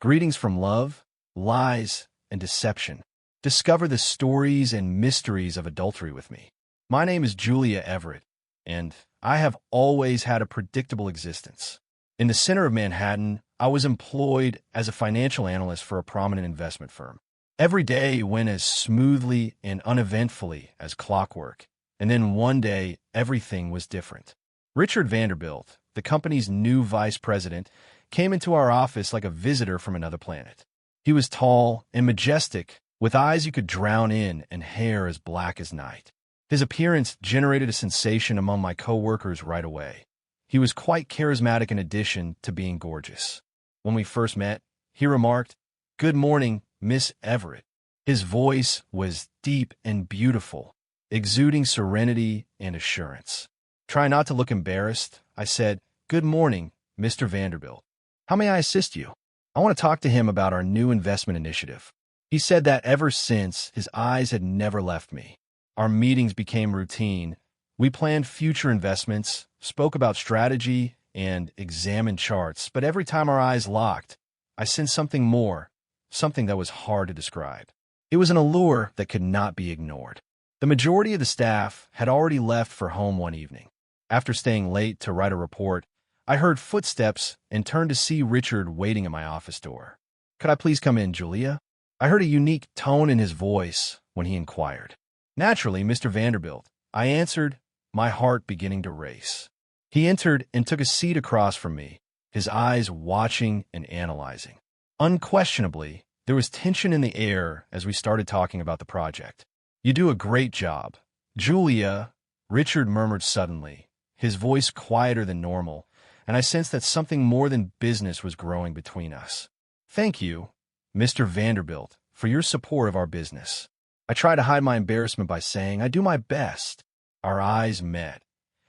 Greetings from love, lies, and deception. Discover the stories and mysteries of adultery with me. My name is Julia Everett, and I have always had a predictable existence. In the center of Manhattan, I was employed as a financial analyst for a prominent investment firm. Every day went as smoothly and uneventfully as clockwork, and then one day, everything was different. Richard Vanderbilt, the company's new vice president, came into our office like a visitor from another planet. He was tall and majestic, with eyes you could drown in and hair as black as night. His appearance generated a sensation among my coworkers right away. He was quite charismatic in addition to being gorgeous. When we first met, he remarked, "Good morning, Miss Everett." His voice was deep and beautiful, exuding serenity and assurance. Try not to look embarrassed, I said, "Good morning, Mr. Vanderbilt. How may I assist you?" I want to talk to him about our new investment initiative. He said that ever since, his eyes had never left me. Our meetings became routine. We planned future investments, spoke about strategy, and examined charts, but every time our eyes locked, I sensed something more, something that was hard to describe. It was an allure that could not be ignored. The majority of the staff had already left for home one evening. After staying late to write a report, I heard footsteps and turned to see Richard waiting at my office door. "Could I please come in, Julia?" I heard a unique tone in his voice when he inquired. "Naturally, Mr. Vanderbilt," I answered, my heart beginning to race. He entered and took a seat across from me, his eyes watching and analyzing. Unquestionably, there was tension in the air as we started talking about the project. "You do a great job, Julia," Richard murmured suddenly, his voice quieter than normal, and I sensed that something more than business was growing between us. "Thank you, Mr. Vanderbilt, for your support of our business." I tried to hide my embarrassment by saying, "I do my best." Our eyes met,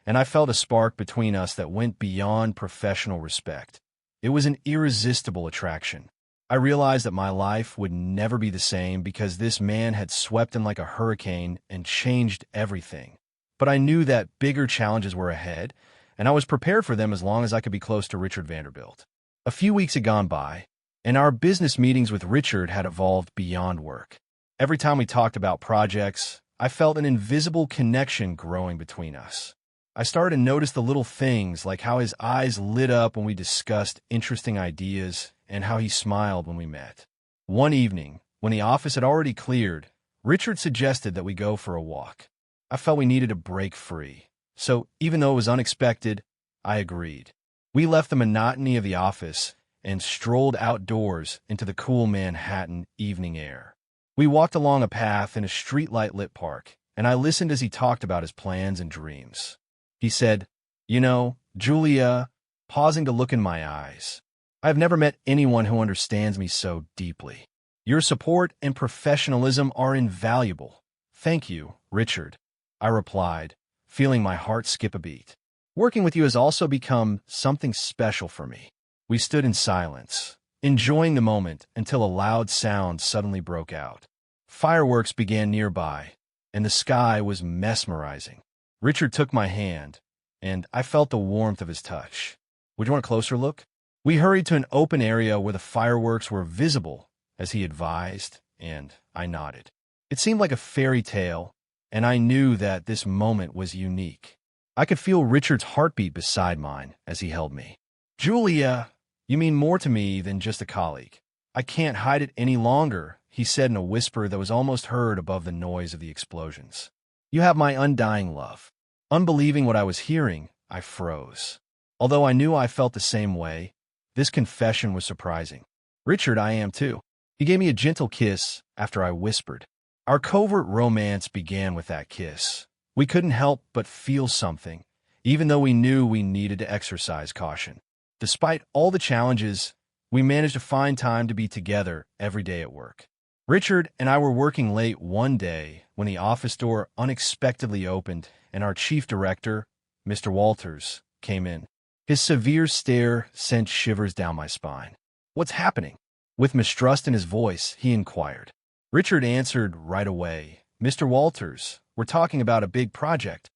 and I felt a spark between us that went beyond professional respect. It was an irresistible attraction. I realized that my life would never be the same because this man had swept in like a hurricane and changed everything. But I knew that bigger challenges were ahead, and I was prepared for them as long as I could be close to Richard Vanderbilt. A few weeks had gone by, and our business meetings with Richard had evolved beyond work. Every time we talked about projects, I felt an invisible connection growing between us. I started to notice the little things, like how his eyes lit up when we discussed interesting ideas and how he smiled when we met. One evening, when the office had already cleared, Richard suggested that we go for a walk. I felt we needed to break free. So, even though it was unexpected, I agreed. We left the monotony of the office and strolled outdoors into the cool Manhattan evening air. We walked along a path in a streetlight-lit park, and I listened as he talked about his plans and dreams. He said, "You know, Julia," pausing to look in my eyes, "I have never met anyone who understands me so deeply. Your support and professionalism are invaluable." "Thank you, Richard," I replied, feeling my heart skip a beat. "Working with you has also become something special for me." We stood in silence, enjoying the moment until a loud sound suddenly broke out. Fireworks began nearby, and the sky was mesmerizing. Richard took my hand, and I felt the warmth of his touch. "Would you want a closer look?" We hurried to an open area where the fireworks were visible, as he advised, and I nodded. It seemed like a fairy tale, and I knew that this moment was unique. I could feel Richard's heartbeat beside mine as he held me. "Julia, you mean more to me than just a colleague. I can't hide it any longer," he said in a whisper that was almost heard above the noise of the explosions. "You have my undying love." Unbelieving what I was hearing, I froze. Although I knew I felt the same way, this confession was surprising. "Richard, I am too." He gave me a gentle kiss after I whispered. Our covert romance began with that kiss. We couldn't help but feel something, even though we knew we needed to exercise caution. Despite all the challenges, we managed to find time to be together every day at work. Richard and I were working late one day when the office door unexpectedly opened and our chief director, Mr. Walters, came in. His severe stare sent shivers down my spine. "What's happening?" With mistrust in his voice, he inquired. Richard answered right away, "Mr. Walters, we're talking about a big project.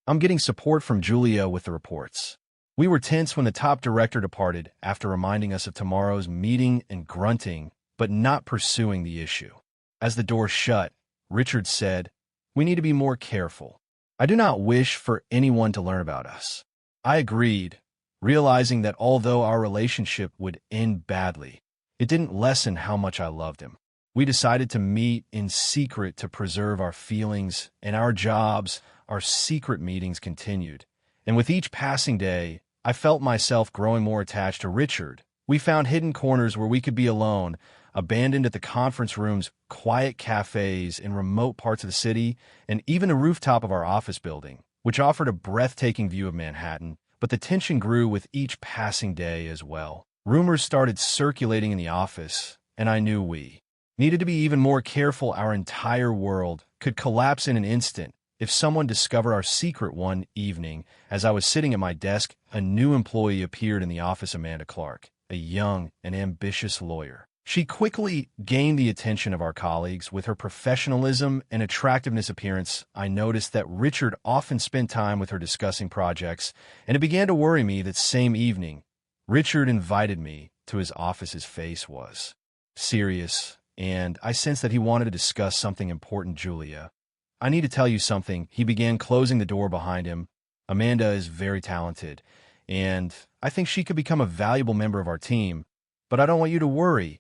I'm getting support from Julia with the reports." We were tense when the top director departed after reminding us of tomorrow's meeting and grunting, but not pursuing the issue. As the door shut, Richard said, "We need to be more careful. I do not wish for anyone to learn about us." I agreed, realizing that although our relationship would end badly, it didn't lessen how much I loved him. We decided to meet in secret to preserve our feelings and our jobs. Our secret meetings continued, and with each passing day, I felt myself growing more attached to Richard. We found hidden corners where we could be alone, abandoned at the conference rooms, quiet cafes in remote parts of the city, and even a rooftop of our office building, which offered a breathtaking view of Manhattan. But the tension grew with each passing day as well. Rumors started circulating in the office, and I knew we needed to be even more careful. Our entire world could collapse in an instant if someone discovered our secret. One evening, as I was sitting at my desk, a new employee appeared in the office. Amanda Clark, a young and ambitious lawyer. She quickly gained the attention of our colleagues with her professionalism and attractiveness. Appearance. I noticed that Richard often spent time with her discussing projects, and it began to worry me that same evening, Richard invited me to his office. His face was serious, and I sensed that he wanted to discuss something important. "Julia, I need to tell you something," he began, closing the door behind him. "Amanda is very talented, and I think she could become a valuable member of our team, but I don't want you to worry.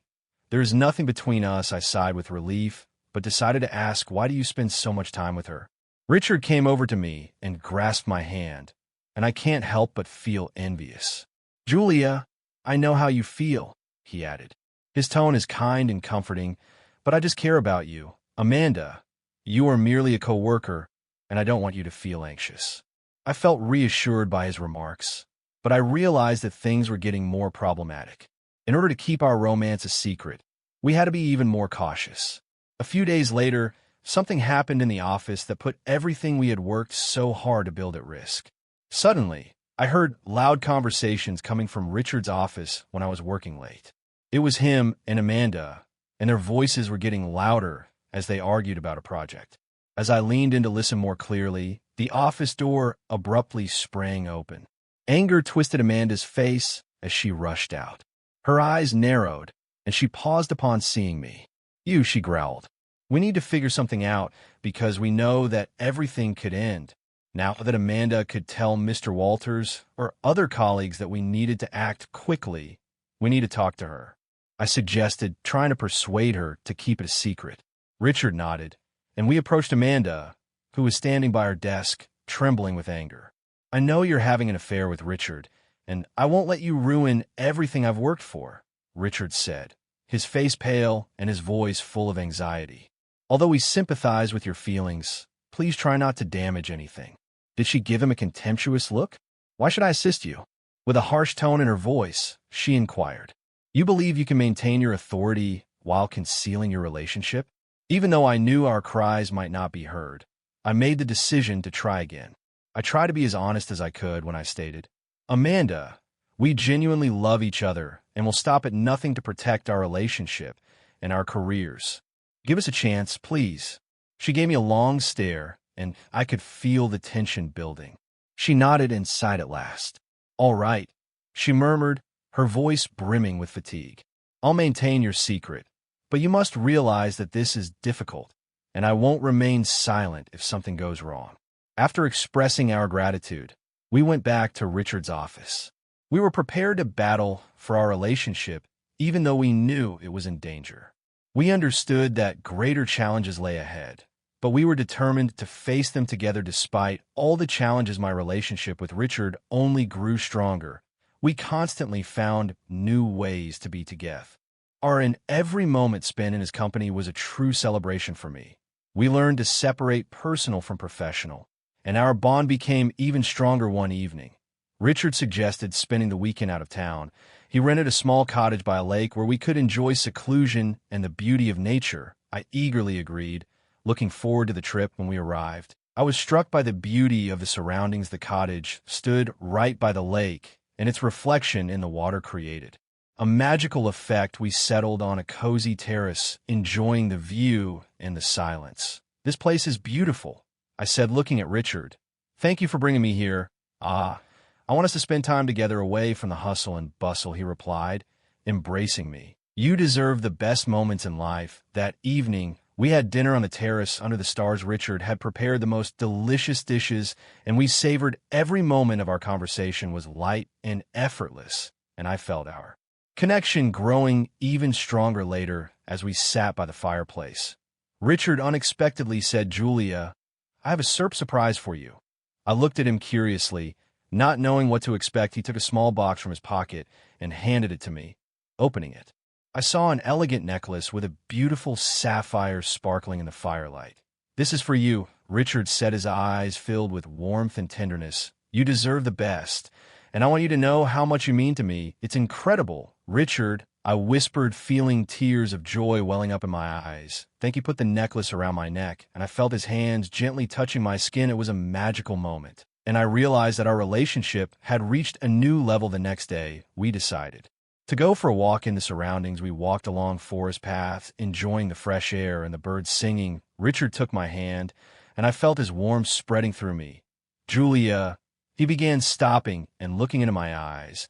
There is nothing between us." I sighed with relief, but decided to ask, "Why do you spend so much time with her?" Richard came over to me and grasped my hand, and I can't help but feel envious. "Julia, I know how you feel," he added. His tone is kind and comforting, "but I just care about you. Amanda, you are merely a coworker, and I don't want you to feel anxious." I felt reassured by his remarks, but I realized that things were getting more problematic. In order to keep our romance a secret, we had to be even more cautious. A few days later, something happened in the office that put everything we had worked so hard to build at risk. Suddenly, I heard loud conversations coming from Richard's office when I was working late. It was him and Amanda, and their voices were getting louder as they argued about a project. As I leaned in to listen more clearly, the office door abruptly sprang open. Anger twisted Amanda's face as she rushed out. Her eyes narrowed, and she paused upon seeing me. "You," she growled. "We need to figure something out because we know that everything could end. Now that Amanda could tell Mr. Walters or other colleagues that we needed to act quickly, we need to talk to her," I suggested, trying to persuade her to keep it a secret. Richard nodded, and we approached Amanda, who was standing by her desk, trembling with anger. "I know you're having an affair with Richard, and I won't let you ruin everything I've worked for," Richard said, his face pale and his voice full of anxiety. "Although we sympathize with your feelings, please try not to damage anything." Did she give him a contemptuous look? "Why should I assist you?" With a harsh tone in her voice, she inquired. "You believe you can maintain your authority while concealing your relationship?" Even though I knew our cries might not be heard, I made the decision to try again. I tried to be as honest as I could when I stated, "Amanda, we genuinely love each other and will stop at nothing to protect our relationship and our careers. Give us a chance, please." She gave me a long stare, and I could feel the tension building. She nodded and sighed at last. "All right," she murmured, her voice brimming with fatigue. "I'll maintain your secret, but you must realize that this is difficult, and I won't remain silent if something goes wrong." After expressing our gratitude, we went back to Richard's office. We were prepared to battle for our relationship, even though we knew it was in danger. We understood that greater challenges lay ahead, but we were determined to face them together. Despite all the challenges, my relationship with Richard only grew stronger. We constantly found new ways to be together. Every moment spent in his company was a true celebration for me. We learned to separate personal from professional, and our bond became even stronger. One evening, Richard suggested spending the weekend out of town. He rented a small cottage by a lake where we could enjoy seclusion and the beauty of nature. I eagerly agreed, looking forward to the trip. When we arrived, I was struck by the beauty of the surroundings. The cottage stood right by the lake, and its reflection in the water created a magical effect. We settled on a cozy terrace, enjoying the view and the silence. "This place is beautiful," I said, looking at Richard. "Thank you for bringing me here. I'll I want us to spend time together away from the hustle and bustle, he replied, embracing me. You deserve the best moments in life. That evening, we had dinner on the terrace under the stars. Richard had prepared the most delicious dishes, and we savored every moment of our conversation was light and effortless, and I felt our connection growing even stronger later as we sat by the fireplace. Richard unexpectedly said, Julia, I have a surprise for you. I looked at him curiously. Not knowing what to expect, he took a small box from his pocket and handed it to me. Opening it, I saw an elegant necklace with a beautiful sapphire sparkling in the firelight. This is for you, Richard said, his eyes filled with warmth and tenderness. You deserve the best, and I want you to know how much you mean to me. It's incredible. Richard, I whispered, feeling tears of joy welling up in my eyes. Thank you. Put the necklace around my neck, and I felt his hands gently touching my skin. It was a magical moment, and I realized that our relationship had reached a new level. The next day, we decided to go for a walk in the surroundings. We walked along forest paths, enjoying the fresh air and the birds singing. Richard took my hand, and I felt his warmth spreading through me. Julia, he began, stopping and looking into my eyes.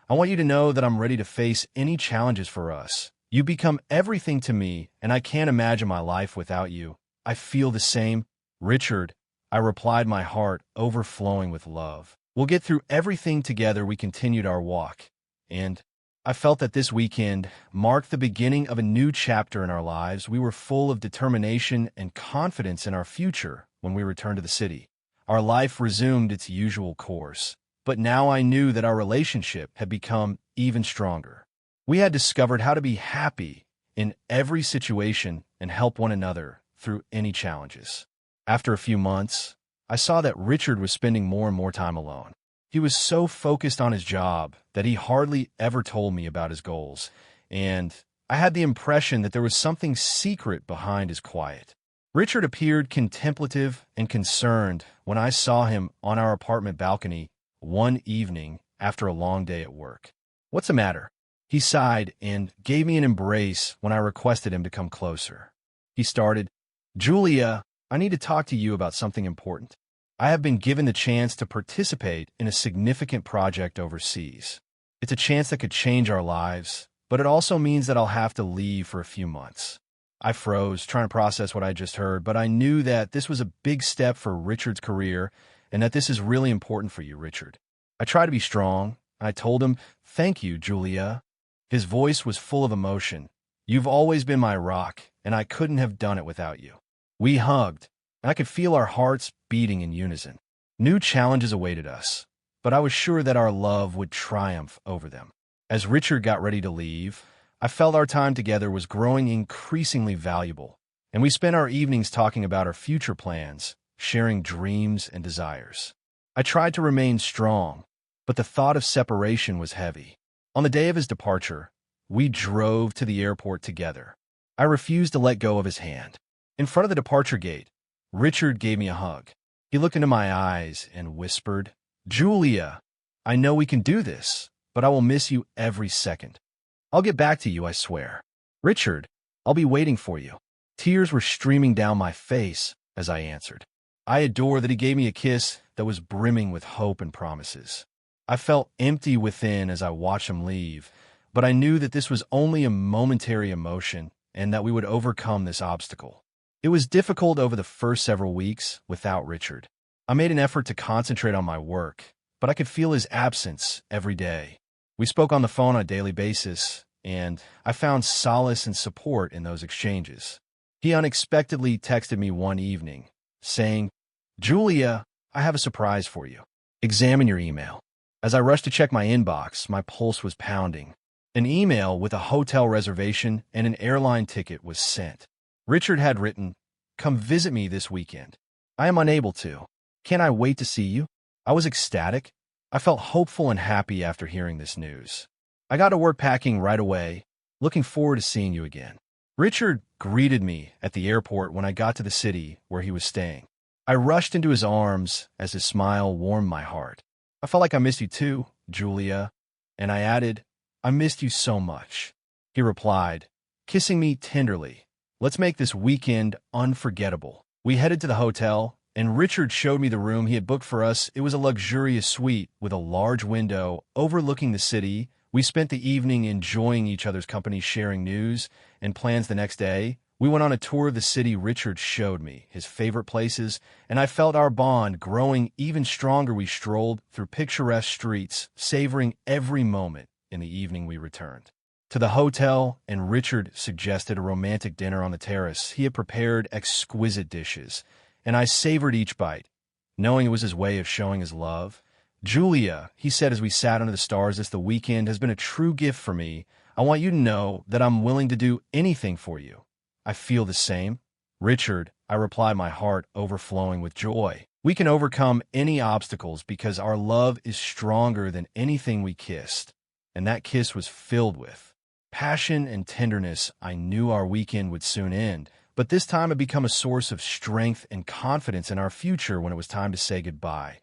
I want you to know that I'm ready to face any challenges for us. You become everything to me, and I can't imagine my life without you. I feel the same, Richard, I replied, my heart overflowing with love. We'll get through everything together. We continued our walk, and I felt that this weekend marked the beginning of a new chapter in our lives. We were full of determination and confidence in our future. When we returned to the city, our life resumed its usual course. But now I knew that our relationship had become even stronger. We had discovered how to be happy in every situation and help one another through any challenges. After a few months, I saw that Richard was spending more and more time alone. He was so focused on his job that he hardly ever told me about his goals, and I had the impression that there was something secret behind his quiet. Richard appeared contemplative and concerned when I saw him on our apartment balcony one evening after a long day at work. What's the matter? He sighed and gave me an embrace when I requested him to come closer. He started, Julia, I need to talk to you about something important. I have been given the chance to participate in a significant project overseas. It's a chance that could change our lives, but it also means that I'll have to leave for a few months. I froze, trying to process what I just heard, but I knew that this was a big step for Richard's career and that this is really important for you, Richard. I tried to be strong. I told him, thank you, Julia. His voice was full of emotion. You've always been my rock, and I couldn't have done it without you. We hugged, and I could feel our hearts beating in unison. New challenges awaited us, but I was sure that our love would triumph over them. As Richard got ready to leave, I felt our time together was growing increasingly valuable, and we spent our evenings talking about our future plans, sharing dreams and desires. I tried to remain strong, but the thought of separation was heavy. On the day of his departure, we drove to the airport together. I refused to let go of his hand. In front of the departure gate, Richard gave me a hug. He looked into my eyes and whispered, Julia, I know we can do this, but I will miss you every second. I'll get back to you, I swear. Richard, I'll be waiting for you. Tears were streaming down my face as I answered. I adore that he gave me a kiss that was brimming with hope and promises. I felt empty within as I watched him leave, but I knew that this was only a momentary emotion and that we would overcome this obstacle. It was difficult over the first several weeks without Richard. I made an effort to concentrate on my work, but I could feel his absence every day. We spoke on the phone on a daily basis, and I found solace and support in those exchanges. He unexpectedly texted me one evening, saying, Julia, I have a surprise for you. Examine your email. As I rushed to check my inbox, my pulse was pounding. An email with a hotel reservation and an airline ticket was sent. Richard had written, Come visit me this weekend. I am unable to. Can't I wait to see you? I was ecstatic. I felt hopeful and happy after hearing this news. I got to work packing right away, looking forward to seeing you again. Richard greeted me at the airport when I got to the city where he was staying. I rushed into his arms as his smile warmed my heart. I felt like I missed you too, Julia, and I added, I missed you so much. He replied, kissing me tenderly. Let's make this weekend unforgettable. We headed to the hotel, and Richard showed me the room he had booked for us. It was a luxurious suite with a large window overlooking the city. We spent the evening enjoying each other's company, sharing news and plans the next day. We went on a tour of the city. Richard showed me his favorite places, and I felt our bond growing even stronger. We strolled through picturesque streets, savoring every moment. In the evening, we returned to the hotel, and Richard suggested a romantic dinner on the terrace. He had prepared exquisite dishes, and I savored each bite, knowing it was his way of showing his love. "Julia," he said as we sat under the stars, "this the weekend has been a true gift for me. I want you to know that I'm willing to do anything for you." "I feel the same, Richard," I replied, my heart overflowing with joy. "We can overcome any obstacles because our love is stronger than anything." We kissed, and that kiss was filled with passion and tenderness. I knew our weekend would soon end, but this time had become a source of strength and confidence in our future. When it was time to say goodbye,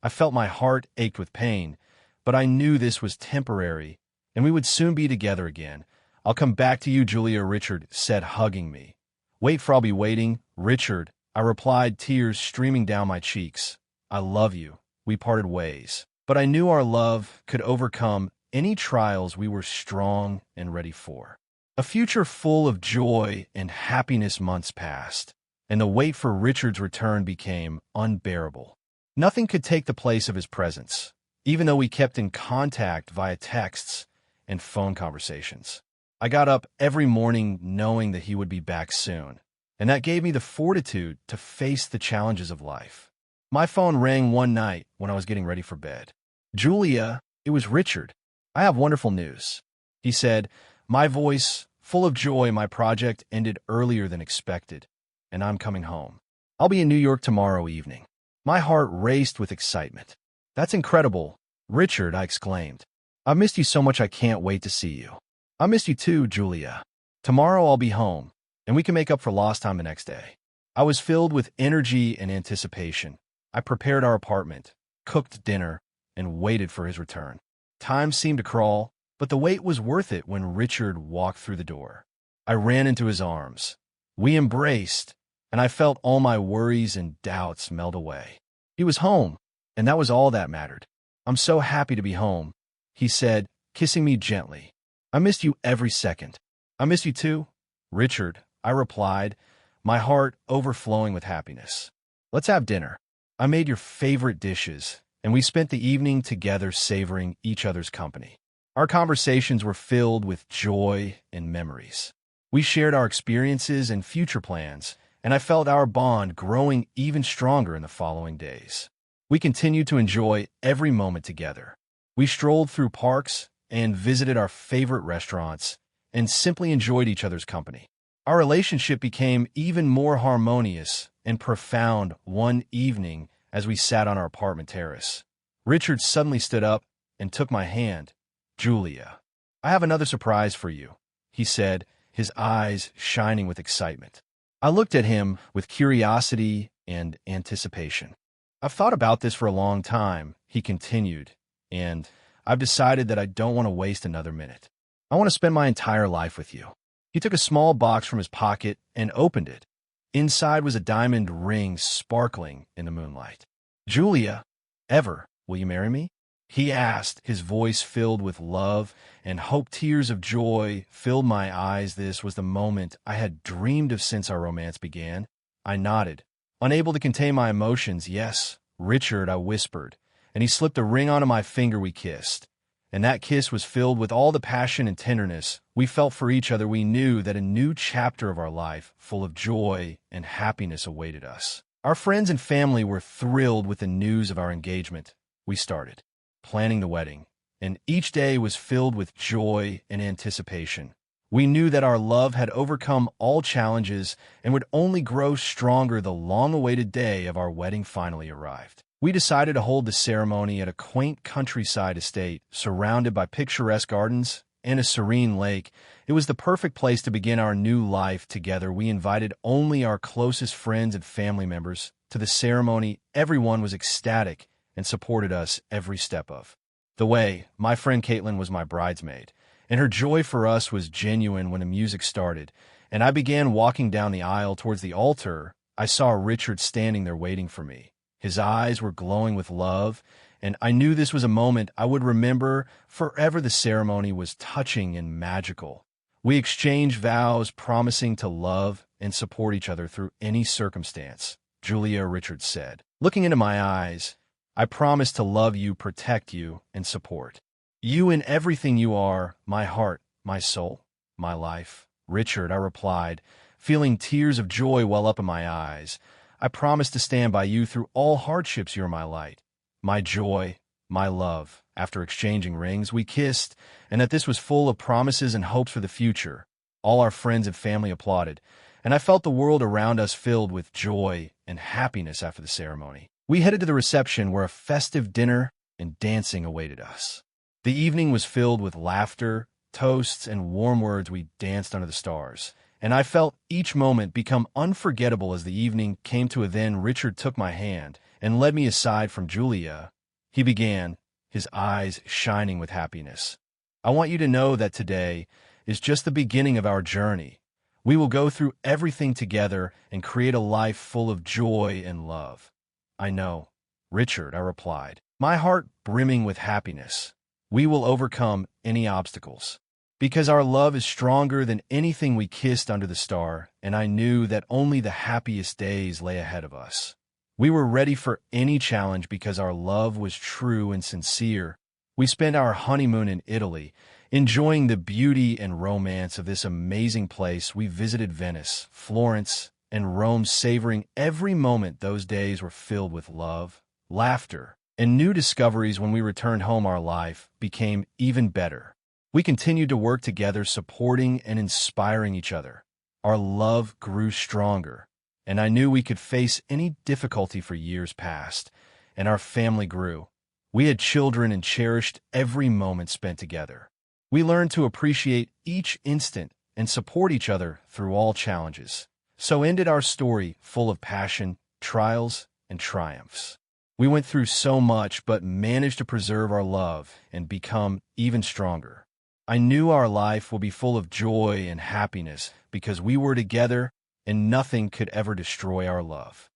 I felt my heart ached with pain, but I knew this was temporary, and we would soon be together again. "I'll come back to you, Julia," Richard said, hugging me. "Wait, for I'll be waiting, Richard," I replied, tears streaming down my cheeks. "I love you." We parted ways, but I knew our love could overcome any trials. We were strong and ready for a future full of joy and happiness. Months passed, and the wait for Richard's return became unbearable. Nothing could take the place of his presence, even though we kept in contact via texts and phone conversations. I got up every morning knowing that he would be back soon, and that gave me the fortitude to face the challenges of life. My phone rang one night when I was getting ready for bed. "Julia," it was Richard. "I have wonderful news," he said, my voice full of joy. "My project ended earlier than expected, and I'm coming home. I'll be in New York tomorrow evening." My heart raced with excitement. "That's incredible, Richard," I exclaimed. "I've missed you so much. I can't wait to see you." "I missed you too, Julia. Tomorrow I'll be home, and we can make up for lost time the next day." I was filled with energy and anticipation. I prepared our apartment, cooked dinner, and waited for his return. Time seemed to crawl, but the wait was worth it. When Richard walked through the door, I ran into his arms. We embraced, and I felt all my worries and doubts melt away. He was home, and that was all that mattered. "I'm so happy to be home," he said, kissing me gently. "I missed you every second." "I missed you too, Richard," I replied, my heart overflowing with happiness. "Let's have dinner. I made your favorite dishes, and we spent the evening together savoring each other's company. Our conversations were filled with joy and memories. We shared our experiences and future plans, and I felt our bond growing even stronger in the following days. We continued to enjoy every moment together. We strolled through parks and visited our favorite restaurants and simply enjoyed each other's company. Our relationship became even more harmonious and profound one evening as we sat on our apartment terrace. Richard suddenly stood up and took my hand. "Julia, I have another surprise for you," he said, his eyes shining with excitement. I looked at him with curiosity and anticipation. "I've thought about this for a long time," he continued, "and I've decided that I don't want to waste another minute. I want to spend my entire life with you." He took a small box from his pocket and opened it. Inside was a diamond ring sparkling in the moonlight. "Julia, will you marry me?" he asked, his voice filled with love and hope. Tears of joy filled my eyes. This was the moment I had dreamed of since our romance began. I nodded, unable to contain my emotions. "Yes, Richard," I whispered, and he slipped a ring onto my finger. We kissed, and that kiss was filled with all the passion and tenderness we felt for each other. We knew that a new chapter of our life, full of joy and happiness, awaited us. Our friends and family were thrilled with the news of our engagement. We started planning the wedding, and each day was filled with joy and anticipation. We knew that our love had overcome all challenges and would only grow stronger. The long-awaited day of our wedding finally arrived. We decided to hold the ceremony at a quaint countryside estate, surrounded by picturesque gardens and a serene lake. It was the perfect place to begin our new life together. We invited only our closest friends and family members to the ceremony. Everyone was ecstatic and supported us every step of the way. My friend Caitlin was my bridesmaid, and her joy for us was genuine. When the music started and I began walking down the aisle towards the altar, I saw Richard standing there waiting for me. His eyes were glowing with love, and I knew this was a moment I would remember forever. The ceremony was touching and magical. We exchanged vows, promising to love and support each other through any circumstance. Julia, Richard said, looking into my eyes, I promise to love you, protect you, and support you in everything you are, my heart, my soul, my life. Richard, I replied, feeling tears of joy well up in my eyes. I promise to stand by you through all hardships. You're my light, my joy, my love. After exchanging rings, we kissed, and that this was full of promises and hopes for the future. All our friends and family applauded, and I felt the world around us filled with joy and happiness. After the ceremony, we headed to the reception where a festive dinner and dancing awaited us. The evening was filled with laughter, toasts, and warm words. We danced under the stars, and I felt each moment become unforgettable. As the evening came to an end, Richard took my hand and led me aside from Julia. He began, his eyes shining with happiness. I want you to know that today is just the beginning of our journey. We will go through everything together and create a life full of joy and love. I know, Richard, I replied, my heart brimming with happiness. We will overcome any obstacles, because our love is stronger than anything. We kissed under the star, and I knew that only the happiest days lay ahead of us. We were ready for any challenge because our love was true and sincere. We spent our honeymoon in Italy, enjoying the beauty and romance of this amazing place. We visited Venice, Florence, and Rome, savoring every moment. Those days were filled with love, laughter, and new discoveries. When we returned home, our life became even better. We continued to work together, supporting and inspiring each other. Our love grew stronger, and I knew we could face any difficulty. For years passed, and our family grew. We had children and cherished every moment spent together. We learned to appreciate each instant and support each other through all challenges. So ended our story, full of passion, trials, and triumphs. We went through so much, but managed to preserve our love and become even stronger. I knew our life would be full of joy and happiness because we were together, and nothing could ever destroy our love.